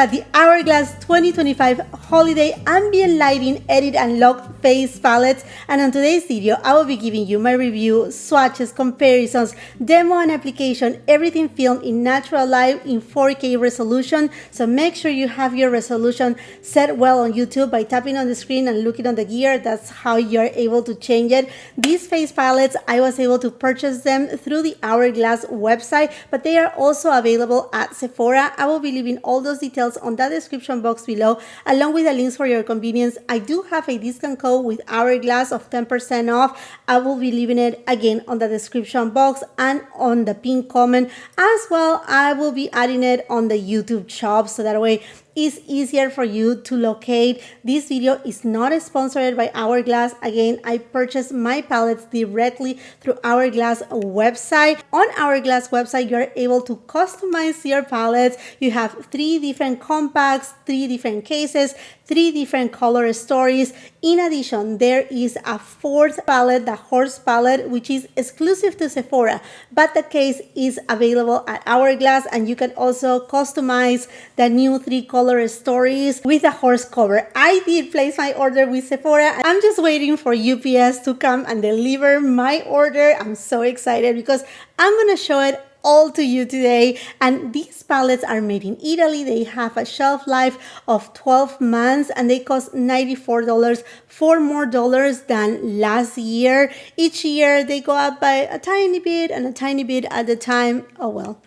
got the Hourglass 2025 Holiday Ambient Lighting Edit and Lock Face Palettes, and on today's video I will be giving you my review, swatches, comparisons, demo and application, everything filmed in natural light in 4K resolution. So make sure you have your resolution set well on YouTube by tapping on the screen and looking on the gear. That's how you're able to change it. These face palettes, I was able to purchase them through the Hourglass website, but they are also available at Sephora. I will be leaving all those details on the description box below, along with the links for your convenience. I do have a discount code with Hourglass of 10% off. I will be leaving it again on the description box and on the pinned comment as well. I will be adding it on the YouTube shop, so that way it's easier for you to locate. This video is not sponsored by Hourglass. Again, I purchased my palettes directly through Hourglass website. On Hourglass website, you're able to customize your palettes. You have 3 different compacts, 3 different cases, 3 different color stories. In addition, there is a 4th palette, the horse palette, which is exclusive to Sephora, but the case is available at Hourglass, and you can also customize the new 3 color stories with a horse cover. I did place my order with Sephora. I'm just waiting for UPS to come and deliver my order. I'm so excited because I'm gonna show it all to you today. And these palettes are made in Italy. They have a shelf life of 12 months and they cost $94, $4 more than last year. Each year they go up by a tiny bit and a tiny bit at a time. Oh well.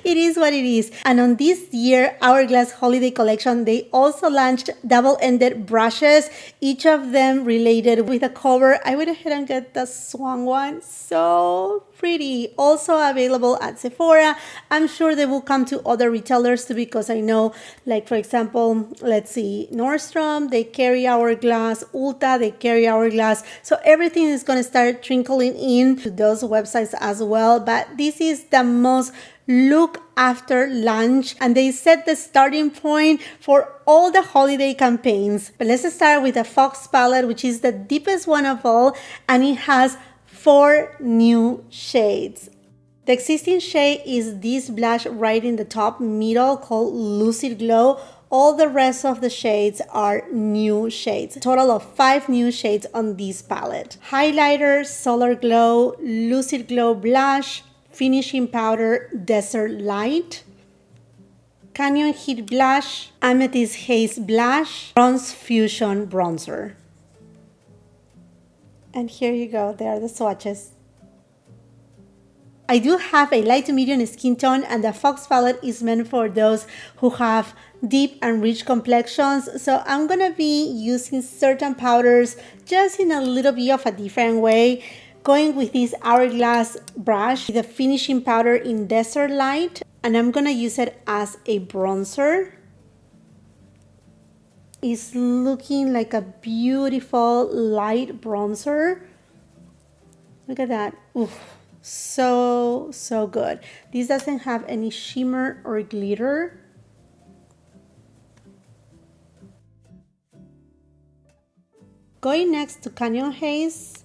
It is what it is. And on this year Hourglass holiday collection, they also launched double-ended brushes, each of them related with a cover. I went ahead and got the Swan one. So pretty. Also available at Sephora. I'm sure they will come to other retailers too, because I know, like for example, let's see, Nordstrom, they carry Hourglass, Ulta, they carry Hourglass. So everything is going to start trickling in to those websites as well. But this is the most look after launch, and they set the starting point for all the holiday campaigns. But let's start with the Fox palette, which is the deepest one of all, and it has 4 new shades. The existing shade is this blush right in the top middle called Lucid Glow. All the rest of the shades are new shades. A total of 5 new shades on this palette. Highlighter, Solar Glow, Lucid Glow Blush, Finishing Powder, Desert Light, Canyon Heat Blush, Amethyst Haze Blush, Bronze Fusion Bronzer. And here you go, there are the swatches. I do have a light to medium skin tone, and the Fox palette is meant for those who have deep and rich complexions. So I'm gonna be using certain powders just in a little bit of a different way. Going with this Hourglass brush, the finishing powder in Desert Light, and I'm gonna use it as a bronzer. It's looking like a beautiful light bronzer. Look at that. Oof, so good. This doesn't have any shimmer or glitter. Going next to Canyon Haze.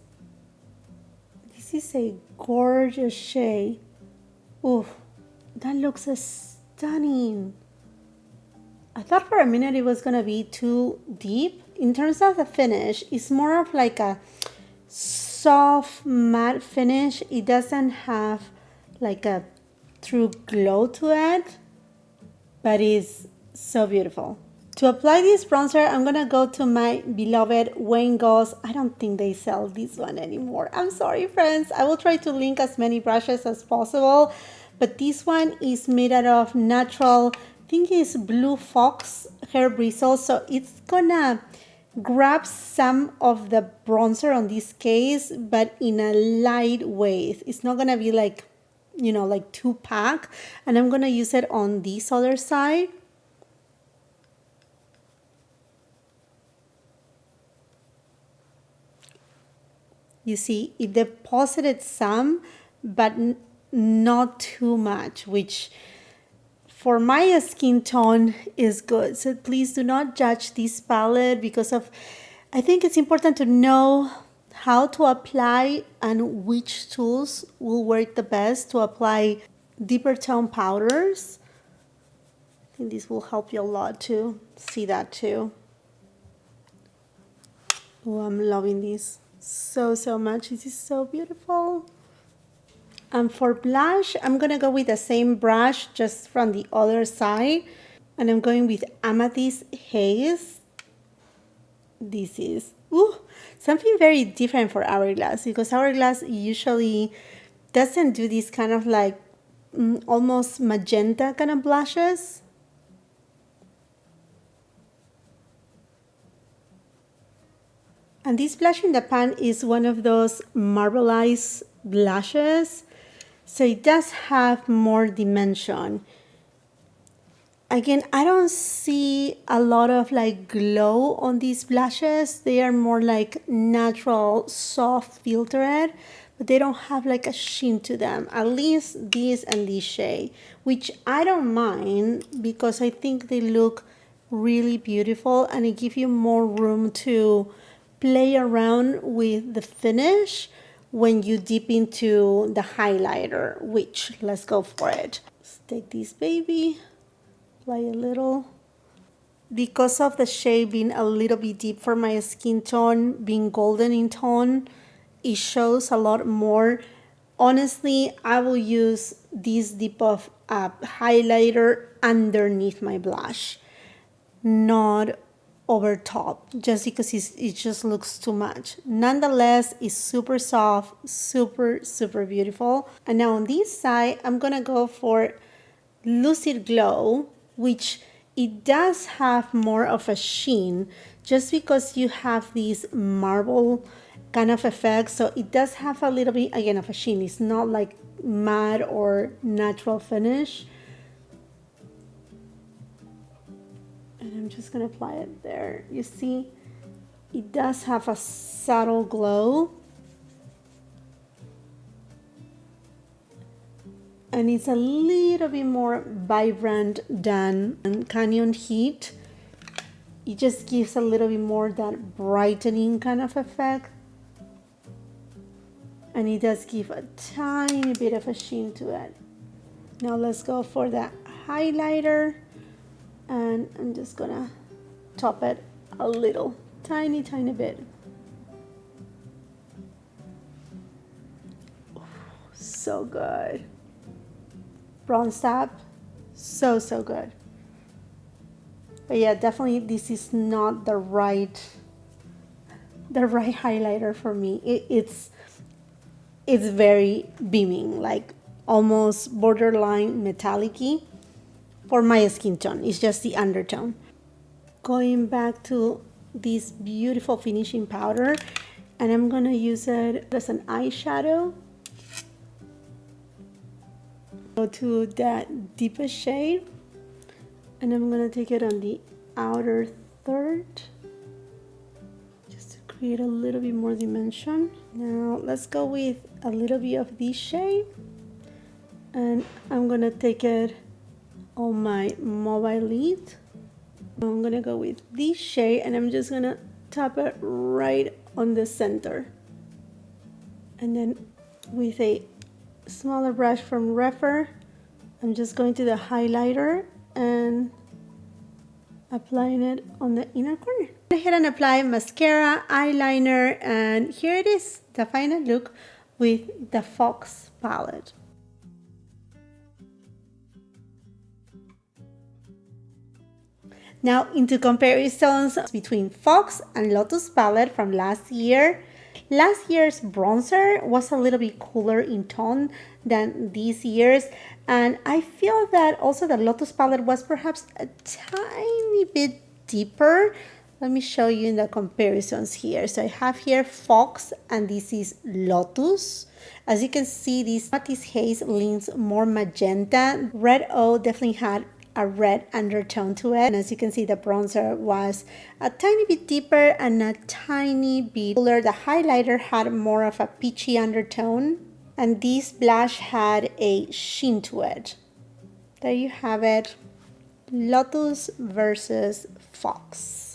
This is a gorgeous shade. Ooh, that looks stunning. I thought for a minute it was gonna be too deep. In terms of the finish, it's more of like a soft matte finish. It doesn't have like a true glow to it, but it's so beautiful. To apply this bronzer, I'm gonna go to my beloved Wayne Goss. I don't think they sell this one anymore. I'm sorry, friends. I will try to link as many brushes as possible, but this one is made out of natural, I think it's Blue Fox hair bristles. So it's gonna grab some of the bronzer on this case, but in a light way. It's not gonna be like, you know, like too packed. And I'm gonna use it on this other side. You see, it deposited some, but not too much, which for my skin tone is good. So please do not judge this palette because of, I think it's important to know how to apply and which tools will work the best to apply deeper tone powders. I think this will help you a lot to see that too. Oh, I'm loving this so much. This is so beautiful. And for blush, I'm gonna go with the same brush just from the other side. And I'm going with Amethyst Haze. This is something very different for Hourglass, because Hourglass usually doesn't do this kind of like almost magenta kind of blushes. And this blush in the pan is one of those marbleized blushes, so it does have more dimension. Again, I don't see a lot of like glow on these blushes. They are more like natural, soft filtered, but they don't have like a sheen to them. At least this and this shade, which I don't mind because I think they look really beautiful and it gives you more room to play around with the finish when you dip into the highlighter, which let's go for it. Let's take this baby, apply a little. Because of the shade being a little bit deep for my skin tone, being golden in tone, it shows a lot more. Honestly, I will use this dip of highlighter underneath my blush, not over top, just because it just looks too much. Nonetheless, it's super soft, super beautiful. And now on this side, I'm gonna go for Lucid Glow, which it does have more of a sheen just because you have this marble kind of effect. So it does have a little bit, again, of a sheen. It's not like matte or natural finish. And I'm just gonna apply it there. You see, it does have a subtle glow. And it's a little bit more vibrant than Canyon Heat. It just gives a little bit more that brightening kind of effect. And it does give a tiny bit of a sheen to it. Now let's go for the highlighter. And I'm just gonna top it a little, tiny bit. So good. Bronze tap, so good. But yeah, definitely this is not the right highlighter for me. It's very beaming, like almost borderline metallic-y for my skin tone. It's just the undertone. Going back to this beautiful finishing powder, and I'm gonna use it as an eyeshadow. Go to that deepest shade, and I'm gonna take it on the outer third just to create a little bit more dimension. Now let's go with a little bit of this shade, and I'm gonna take it on my mobile lid. I'm gonna go with this shade, and I'm just gonna tap it right on the center, and then with a smaller brush from Refer, I'm just going to the highlighter and applying it on the inner corner. Go ahead and apply mascara, eyeliner, and here it is, the final look with the Fox palette. Now into comparisons between Fox and Lotus palette from last year. Last year's bronzer was a little bit cooler in tone than this year's, and I feel that also the Lotus palette was perhaps a tiny bit deeper. Let me show you in the comparisons here. So I have here Fox and this is Lotus. As you can see, this Amethyst Haze leans more magenta. Red O definitely had a red undertone to it, and as you can see, the bronzer was a tiny bit deeper and a tiny bit cooler. The highlighter had more of a peachy undertone, and this blush had a sheen to it. There you have it, Lotus versus Fox.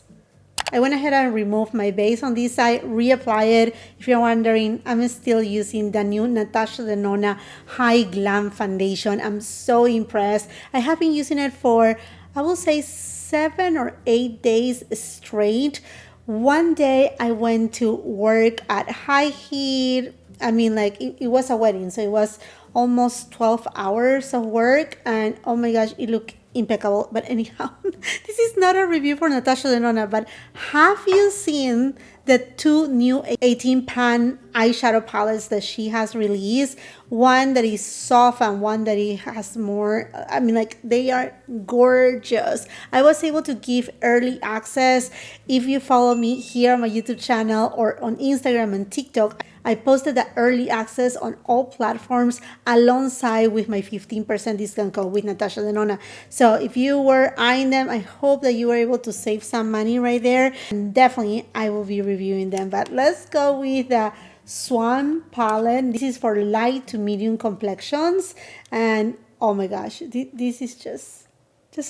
I went ahead and removed my base on this side, reapply it. If you're wondering, I'm still using the new Natasha Denona High Glam Foundation. I'm so impressed. I have been using it for I will say 7 or 8 days straight. One day I went to work at high heat. I mean, like it was a wedding, so it was almost 12 hours of work, and oh my gosh, it looked impeccable. But anyhow, this is not a review for Natasha Denona, but have you seen the two new 18 pan eyeshadow palettes that she has released? One that is soft and one that it has more, I mean, like they are gorgeous. I was able to give early access. If you follow me here on my YouTube channel or on Instagram and TikTok, I posted the early access on all platforms alongside with my 15% discount code with Natasha Denona. So if you were eyeing them, I hope that you were able to save some money right there. And definitely I will be reviewing them. But let's go with the Swan palette. This is for light to medium complexions. And oh my gosh, this is just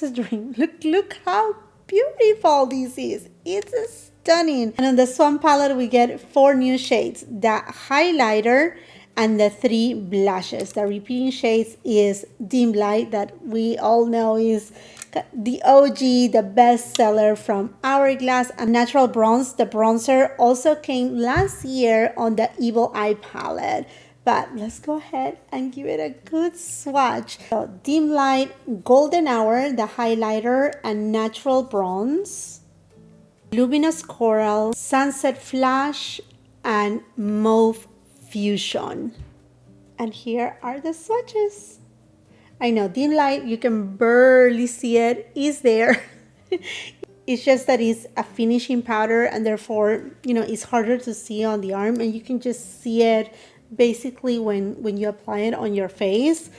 a dream. Look how beautiful this is. It's stunning. And on the Swan palette, we get 4 new shades: the highlighter and the 3 blushes. The repeating shades is Dim Light, that we all know is the OG, the best seller from Hourglass, and Natural Bronze. The bronzer also came last year on the Evil Eye palette. But let's go ahead and give it a good swatch. So Dim Light, Golden Hour, the highlighter, and Natural Bronze, Luminous Coral, Sunset Flash, and Mauve Fusion. And here are the swatches. I know Dim Light, you can barely see it, is there. It's just that it's a finishing powder, and therefore, you know, it's harder to see on the arm, and you can just see it basically when you apply it on your face.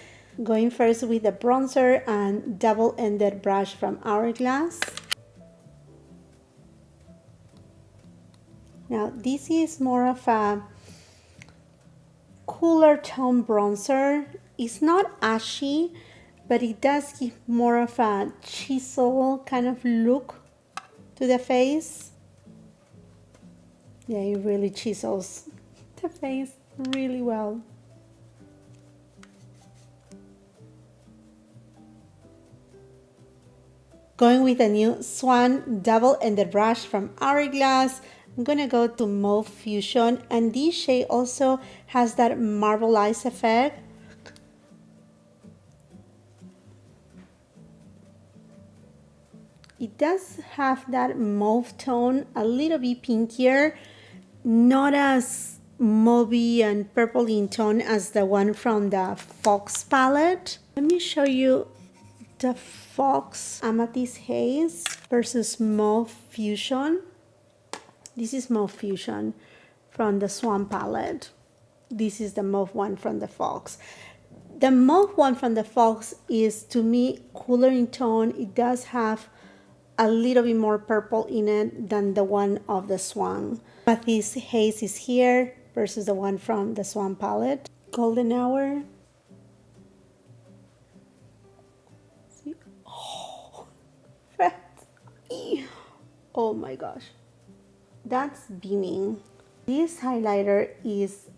Going first with the bronzer and double-ended brush from Hourglass. Now this is more of a cooler tone bronzer. It's not ashy, but it does give more of a chisel kind of look to the face. Yeah, it really chisels the face really well. Going with a new Swan double-ended brush from Hourglass, I'm gonna go to Mauve Fusion, and this shade also has that marbleized effect. It does have that mauve tone, a little bit pinkier, not as mauvey and purple in tone as the one from the Fox palette. Let me show you the Fox Amethyst Haze versus Mauve Fusion. This is Mauve Fusion from the Swan palette. This is the mauve one from the Fox. The mauve one from the Fox is, to me, cooler in tone. It does have a little bit more purple in it than the one of the Swan. But this haze is here versus the one from the Swan palette. Golden Hour. See? Oh, oh my gosh. That's beaming. This highlighter is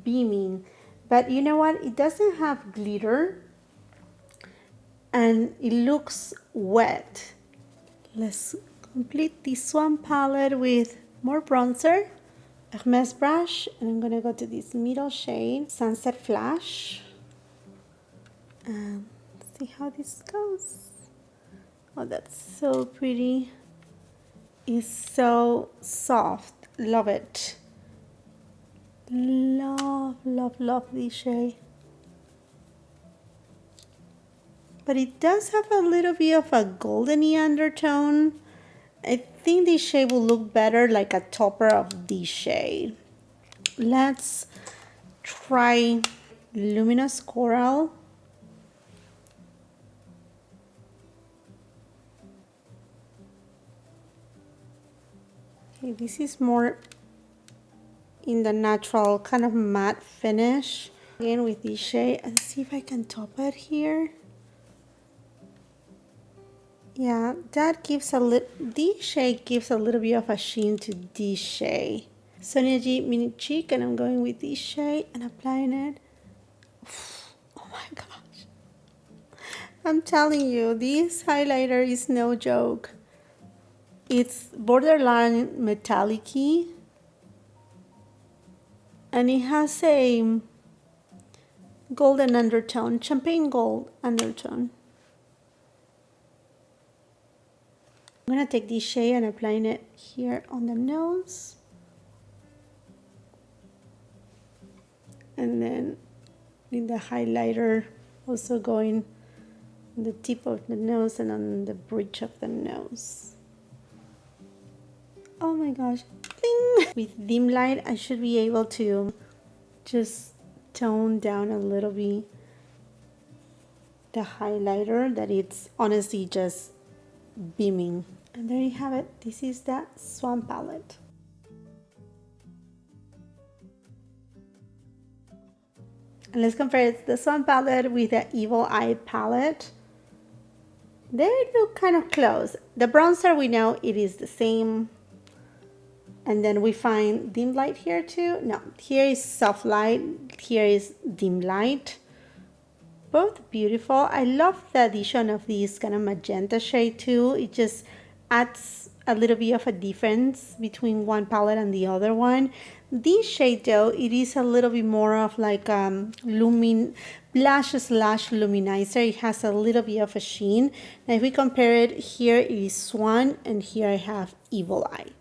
beaming, but you know what? It doesn't have glitter and it looks wet. Let's complete this Swan palette with more bronzer, Hermes brush, and I'm gonna go to this middle shade, Sunset Flash, and see how this goes. Oh, that's so pretty. It's so soft. Love it. Love, love, love this shade. But it does have a little bit of a goldeny undertone. I think this shade will look better like a topper of this shade. Let's try Luminous Coral. Okay, this is more in the natural kind of matte finish. Again with this shade, and see if I can top it here. Yeah, that gives a little, this shade gives a little bit of a sheen to this shade. Sonia G Mini Cheek, and I'm going with this shade and applying it. Oh my gosh. I'm telling you, this highlighter is no joke. It's borderline metallic-y, and it has a golden undertone, champagne gold undertone. I'm gonna take this shade and applying it here on the nose. And then in the highlighter, also going on the tip of the nose and on the bridge of the nose. Oh my gosh. Bling! With dim light, I should be able to just tone down a little bit the highlighter that it's honestly just beaming. And there you have it. This is the Swan palette. And let's compare the Swan palette with the Evil Eye palette. They look kind of close. The bronzer, we know it is the same. And then we find dim light here too. No, here is soft light, here is dim light. Both beautiful. I love the addition of this kind of magenta shade too. It just adds a little bit of a difference between one palette and the other one. This shade though, it is a little bit more of like blush slash luminizer. It has a little bit of a sheen. Now if we compare it, here it is Swan and here I have Evil Eye.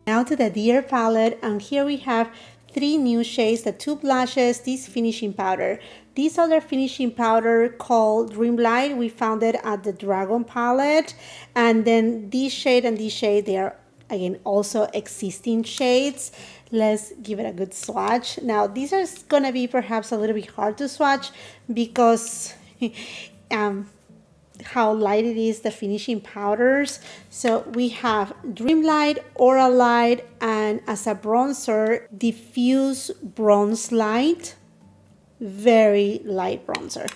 Now to the Deer palette, and here we have 3 new shades, the 2 blushes, this finishing powder. This other finishing powder called Dreamlight, we found it at the Dragon palette. And then this shade and this shade, they are again also existing shades. Let's give it a good swatch. Now these are gonna be perhaps a little bit hard to swatch because how light it is, the finishing powders. So we have Dreamlight, Aura Light, and as a bronzer, Diffuse Bronze Light. Very light bronzer.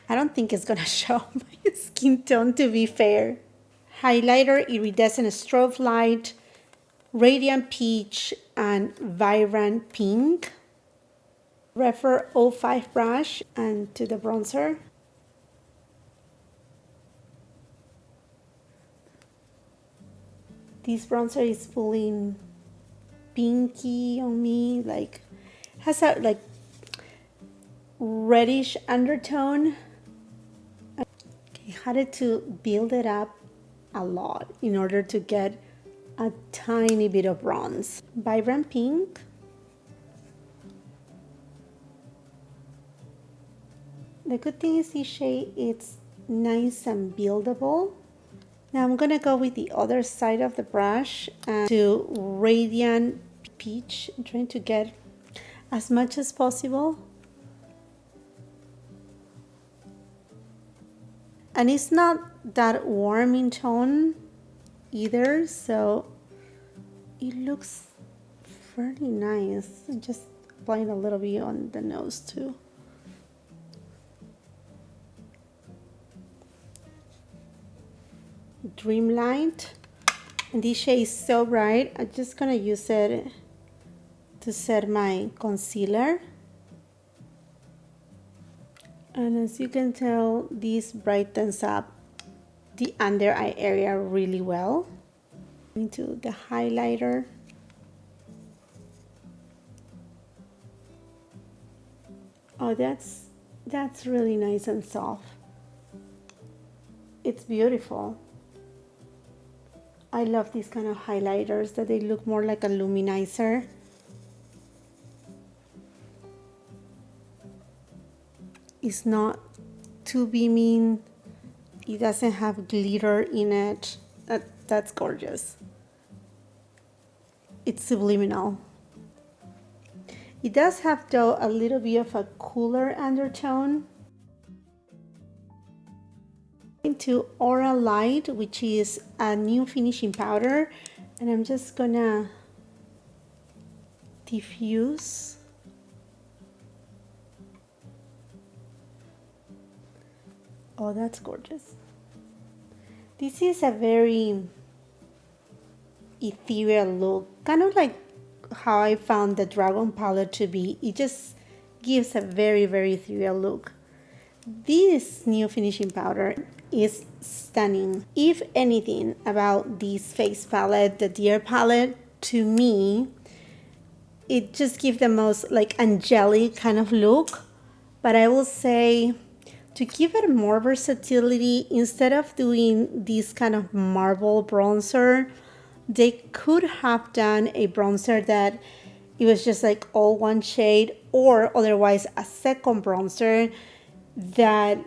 I don't think it's gonna show my skin tone, to be fair. Highlighter, Iridescent Strobe Light, Radiant Peach, and Vibrant Pink. Rephr 05 brush, and to the bronzer. This bronzer is pulling pinky on me, like has a like reddish undertone. I had to build it up a lot in order to get a tiny bit of bronze. Vibrant Pink. The good thing is this shade, it's nice and buildable. Now I'm gonna go with the other side of the brush and to Radiant Peach. I'm trying to get as much as possible. And it's not that warm in tone either, so it looks fairly nice. I'm just applying a little bit on the nose too. Dreamlight, and this shade is so bright. I'm just gonna use it to set my concealer, and as you can tell, this brightens up the under eye area really well. Into the highlighter, oh, that's really nice and soft. It's beautiful. I love these kind of highlighters that they look more like a luminizer. It's not too beaming. It doesn't have glitter in it. That's gorgeous. It's subliminal. It does have though a little bit of a cooler undertone. Into Aura Light, which is a new finishing powder, and I'm just gonna diffuse. Oh, that's gorgeous. This is a very ethereal look, kind of like how I found the Dragon palette to be. It just gives a very, very ethereal look. This new finishing powder is stunning. If anything about this face palette, the Deer palette, to me, it just gives the most like angelic kind of look. But I will say, to give it more versatility, instead of doing this kind of marble bronzer, they could have done a bronzer that it was just like all one shade, or otherwise a second bronzer that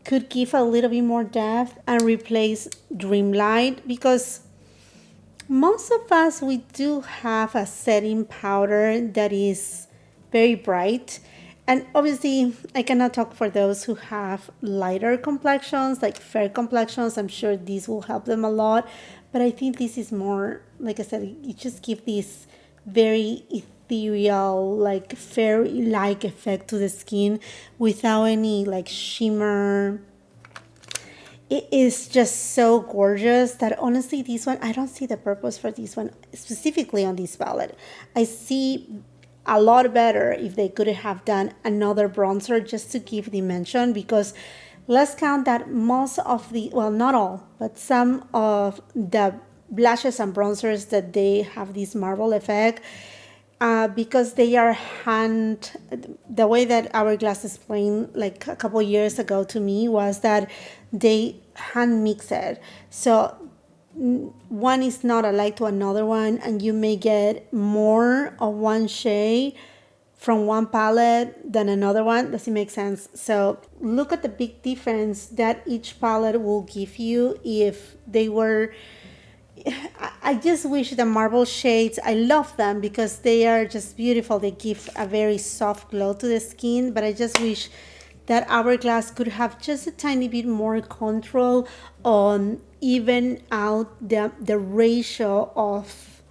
could give a little bit more depth and replace Dreamlight, because most of us, we do have a setting powder that is very bright. And obviously, I cannot talk for those who have lighter complexions, like fair complexions. I'm sure this will help them a lot. But I think this is more, like I said, you just give this very ethereal, like fairy-like effect to the skin without any like shimmer. It is just so gorgeous that honestly, this one, I don't see the purpose for this one specifically on this palette. I see a lot better if they could have done another bronzer just to give dimension, because let's count that most of the, well, not all, but some of the blushes and bronzers that they have this marble effect, because they are the way that Hourglass explained like a couple years ago to me was that they hand mix it. So one is not alike to another one, and you may get more of one shade from one palette than another one. Does it make sense? So look at the big difference that each palette will give you if they were. I just wish the marble shades, I love them because they are just beautiful. They give a very soft glow to the skin, but I just wish that Hourglass could have just a tiny bit more control on even out the ratio of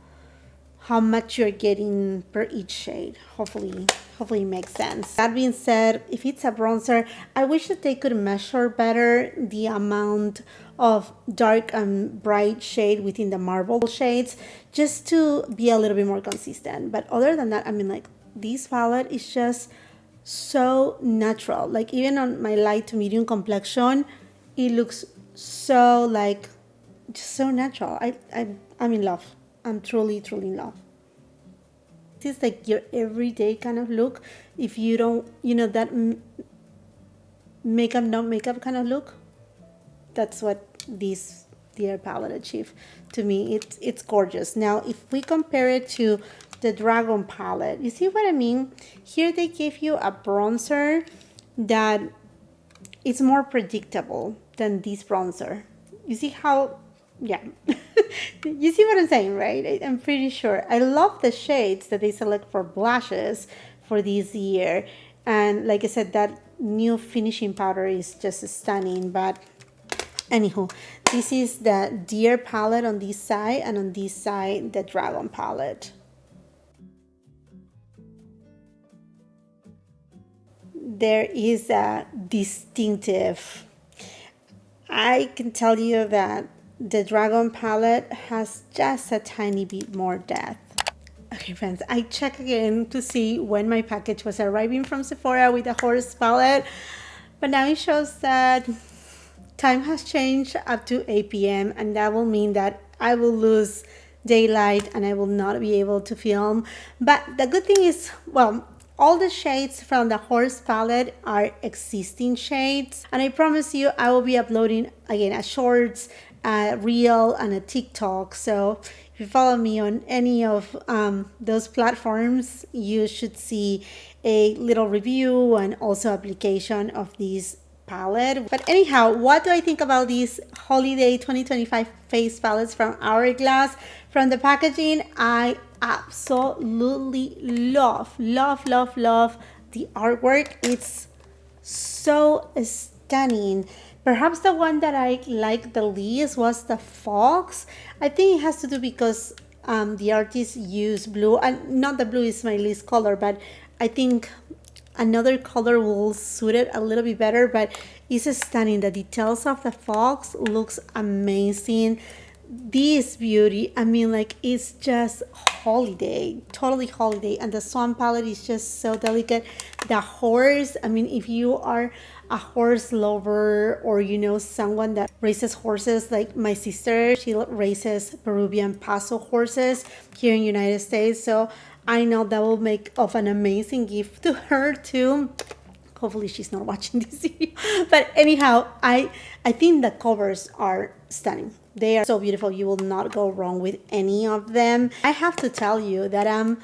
how much you're getting per each shade. Hopefully it makes sense. That being said, if it's a bronzer, I wish that they could measure better the amount of dark and bright shade within the marble shades, just to be a little bit more consistent. But other than that, I mean, like, this palette is just so natural. Like, even on my light to medium complexion, it looks so like just so natural. I'm in love. I'm truly in love. This is like your everyday kind of look. If you don't, that makeup, no makeup kind of look, that's what this Deer palette achieved. To me, it's gorgeous. Now, if we compare it to the Dragon palette, you see what I mean? Here they give you a bronzer that it's more predictable than this bronzer. You see how, yeah. You see what I'm saying, right? I'm pretty sure. I love the shades that they select for blushes for this year. And like I said, that new finishing powder is just stunning. But anywho, this is the Deer palette on this side, and on this side, the Dragon palette. There is a distinctive, I can tell you that the Dragon palette has just a tiny bit more depth. Okay, friends, I checked again to see when my package was arriving from Sephora with the horse palette, but now it shows that time has changed up to 8 p.m. and that will mean that I will lose daylight and I will not be able to film. But the good thing is, well, all the shades from the horse palette are existing shades, and I promise you I will be uploading again a shorts, a reel, and a TikTok. So if you follow me on any of those platforms, you should see a little review and also application of this palette. But anyhow, what do I think about these holiday 2025 face palettes from Hourglass? From the packaging, I absolutely love the artwork. It's so stunning. Perhaps the one that I liked the least was the fox. I think it has to do because the artist used blue, and not the blue is my least color, but I think another color will suit it a little bit better. But it's stunning. The details of the fox looks amazing. this beauty, I mean, like, it's just holiday, totally holiday. And the Swan palette is just so delicate. The horse, I mean, if you are a horse lover, or you know someone that raises horses, like my sister, she raises Peruvian Paso horses here in United States, so I know that will make of an amazing gift to her too. Hopefully she's not watching this video. But anyhow, I think the covers are stunning. They are so beautiful. You will not go wrong with any of them. I have to tell you that I'm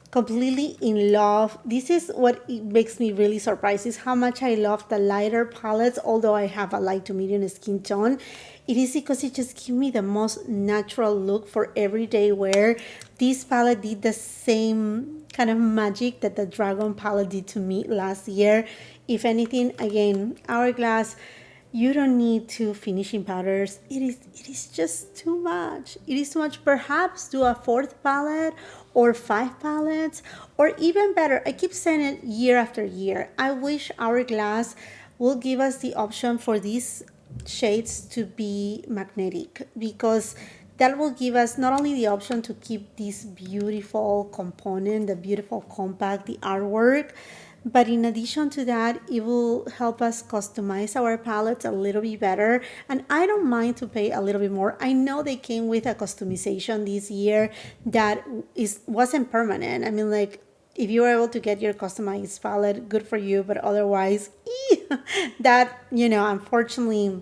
completely in love. This is what makes me really surprised, is how much I love the lighter palettes. Although I have a light to medium skin tone, it is because it just gives me the most natural look for everyday wear. This palette did the same kind of magic that the Dragon palette did to me last year. If anything, again, Hourglass, you don't need 2 finishing powders. It is just too much. It is too much. Perhaps do a 4th palette or 5 palettes, or even better, I keep saying it year after year, I wish Hourglass will give us the option for these shades to be magnetic, because that will give us not only the option to keep this beautiful component, the beautiful compact, the artwork, but in addition to that, it will help us customize our palettes a little bit better. And I don't mind to pay a little bit more. I know they came with a customization this year that wasn't permanent. I mean, like, if you were able to get your customized palette, good for you. But otherwise, that, you know, unfortunately,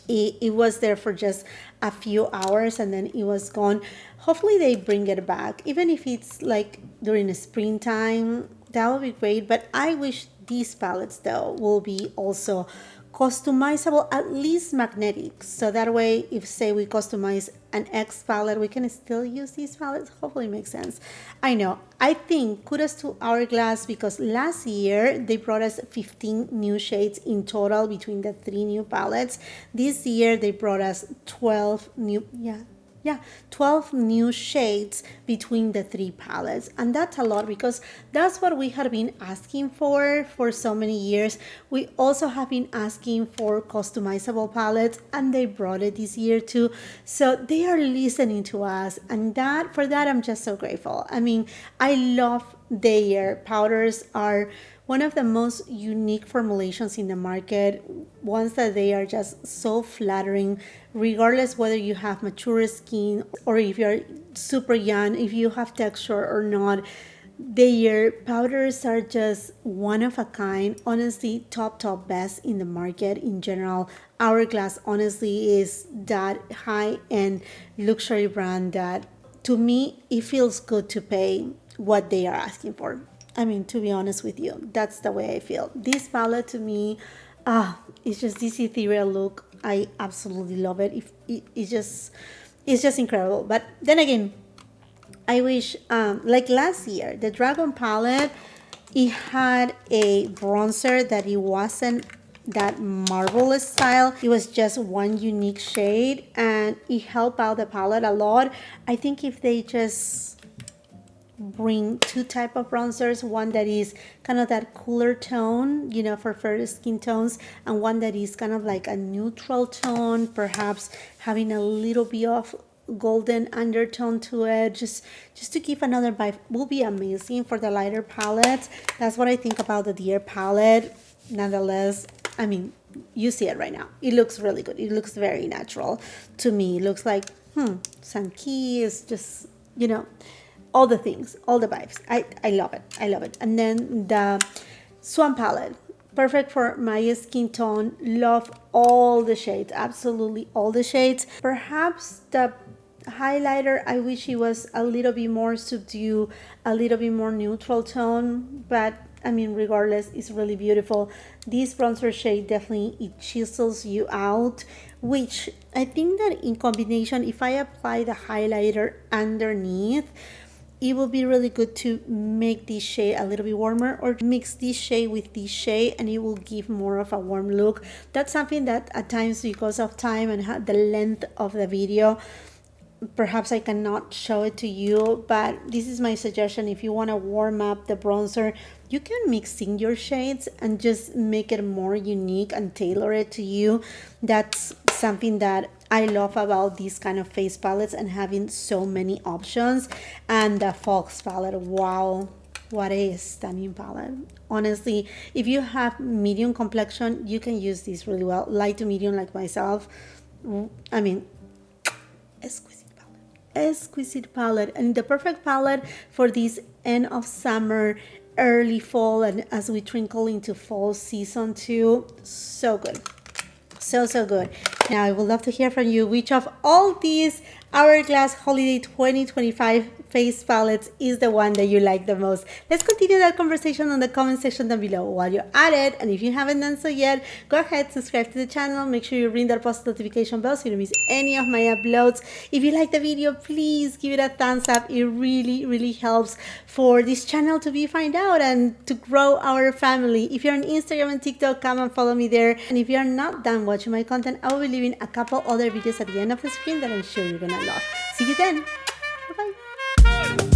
it was there for just a few hours and then it was gone. Hopefully they bring it back, even if it's like during the springtime. That would be great. But I wish these palettes though will be also customizable, at least magnetic, so that way if say we customize an X palette, we can still use these palettes. Hopefully it makes sense. I know, I think kudos to Hourglass, because last year they brought us 15 new shades in total between the 3 new palettes. This year they brought us 12 new 12 new shades between the 3 palettes. And that's a lot, because that's what we have been asking for so many years. We also have been asking for customizable palettes, and they brought it this year too. So they are listening to us, and for that I'm just so grateful. I mean, I love their powders. Are one of the most unique formulations in the market, ones that they are just so flattering, regardless whether you have mature skin or if you're super young, if you have texture or not. Their powders are just one of a kind. Honestly, top best in the market in general. Hourglass honestly is that high-end luxury brand that, to me, it feels good to pay what they are asking for. I mean, to be honest with you, that's the way I feel. This palette to me, it's just this ethereal look. I absolutely love it. It's just incredible. But then again, I wish, like last year, the Dragon palette, it had a bronzer that it wasn't that marvelous style. It was just one unique shade, and it helped out the palette a lot. I think if they just bring 2 type of bronzers, one that is kind of that cooler tone, you know, for fairer skin tones, and one that is kind of like a neutral tone, perhaps having a little bit of golden undertone to it, just to give another vibe, will be amazing for the lighter palette. That's what I think about the Deer palette. Nonetheless, I mean, you see it right now. It looks really good. It looks very natural to me. It looks like sun keys, just, you know, all the things, all the vibes. I love it. I love it. And then the Swan palette, perfect for my skin tone. Love all the shades, absolutely all the shades. Perhaps the highlighter, I wish it was a little bit more subdued, a little bit more neutral tone, but I mean, regardless, it's really beautiful. This bronzer shade definitely, it chisels you out, which I think that in combination, if I apply the highlighter underneath, it will be really good to make this shade a little bit warmer, or mix this shade with this shade, and it will give more of a warm look. That's something that at times, because of time and the length of the video, perhaps I cannot show it to you, but this is my suggestion. If you want to warm up the bronzer, you can mix in your shades and just make it more unique and tailor it to you. That's something that I love about these kind of face palettes and having so many options. And the Fox palette, wow, what a stunning palette. Honestly, if you have medium complexion, you can use this really well. Light to medium like myself. I mean, exquisite palette, and the perfect palette for this end of summer, early fall, and as we trickle into fall season too. So good, so good. Now I would love to hear from you, which of all these Hourglass Holiday 2025 face palettes is the one that you like the most. Let's continue that conversation on the comment section down below. While you're at it, and if you haven't done so yet, go ahead, subscribe to the channel, make sure you ring that post notification bell so you don't miss any of my uploads. If you like the video, please give it a thumbs up. It really helps for this channel to be found out and to grow our family. If you're on Instagram and TikTok, come and follow me there. And if you're not done watching my content, I will be leaving a couple other videos at the end of the screen that I'm sure you're gonna love. See you then. Bye bye.